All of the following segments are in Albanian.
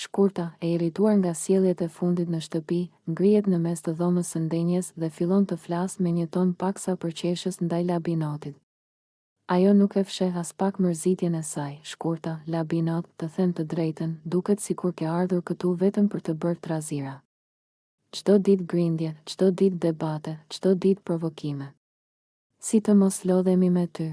shkurta, e irrituar nga sjelljet e fundit në shtëpi, ngrihet në mes të dhomës së ndenjes dhe fillon të flasë me një ton paksa përqeshës ndaj Labinotit. Ajo nuk e fsheh as pak mërzitjen e saj. Shkurta, Labinot, të them të drejtën, duket sikur ke ardhur këtu vetëm për të bërë trazira. Çdo ditë grindje, çdo ditë debate, çdo ditë provokime. Si të mos lodhemi me ty?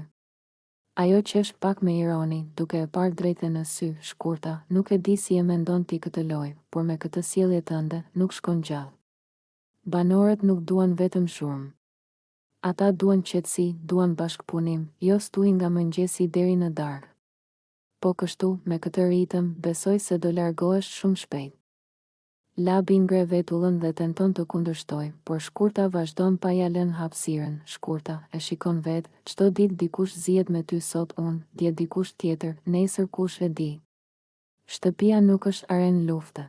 Ajo qesh pak me ironi, duke e parë drejtën në sy. Shkurta, nuk e di si e mendon ti këtë lojë, por me këtë sjellje tënde nuk shkon gjallë. Banorët nuk duan vetëm shurmë. Ata duan qetësi, duan bashkëpunim, jo stuhi nga mëngjesi deri në darkë. Po kështu, me këtë ritëm, besoj se do largohesh shumë shpejt. Labi ngre vetullën dhe tenton të kundërshtoj, por Shkurta vazhdon pa ja lënë hapësirën. Shkurta, e shikon vetë, çdo ditë dikush zihet me ty, sot unë, dje dikush tjetër, nesër kush e di. Shtëpia nuk është arenë lufte.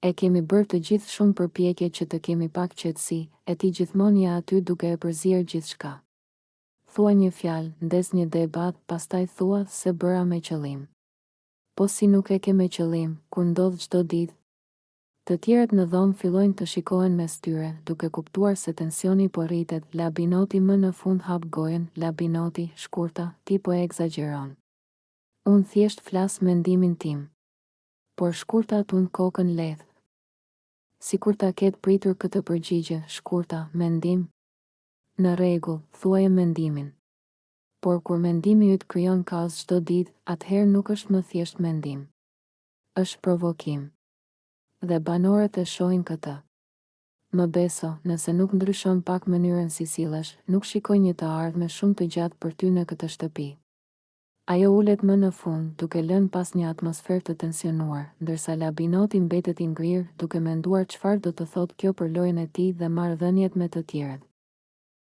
E kemi bërë të gjithë shumë përpjekje që të kemi pak qetësi, e ti gjithmonë je aty duke e përzier gjithçka. Thua një fjalë, ndes një debat, pastaj thua se bëra me qëllim. Po si nuk e ke me qëllim, kur ndodh çdo ditë? Të tjerët në dhomë fillojnë të shikohen mes tyre, duke kuptuar se tensioni po rritet. Labinoti më në fund hap gojen. Labinoti, Shkurta, ti po e egzagjeron. Unë thjesht flas mendimin tim. Por Shkurta tund kokën lehtë. Sikur ta ketë pritur këtë përgjigje. Shkurta, mendim? Në rregull, thuaje mendimin. Por kur mendimi yt krijon kaos çdo ditë, atëherë nuk është më thjesht mendim. Është provokim. Dhe banorët e shohin këtë. Më beso, nëse nuk ndryshon pak mënyrën si sillesh, nuk shikoj një të ardhme shumë të gjatë për ty në këtë shtëpi. Ajo ulet më në fund, duke lënë pas një atmosferë të tensionuar, ndërsa Labinoti mbetet i ngrirë, duke menduar çfarë do të thotë kjo për lojën e tij dhe marrëdhëniet me të tjerët.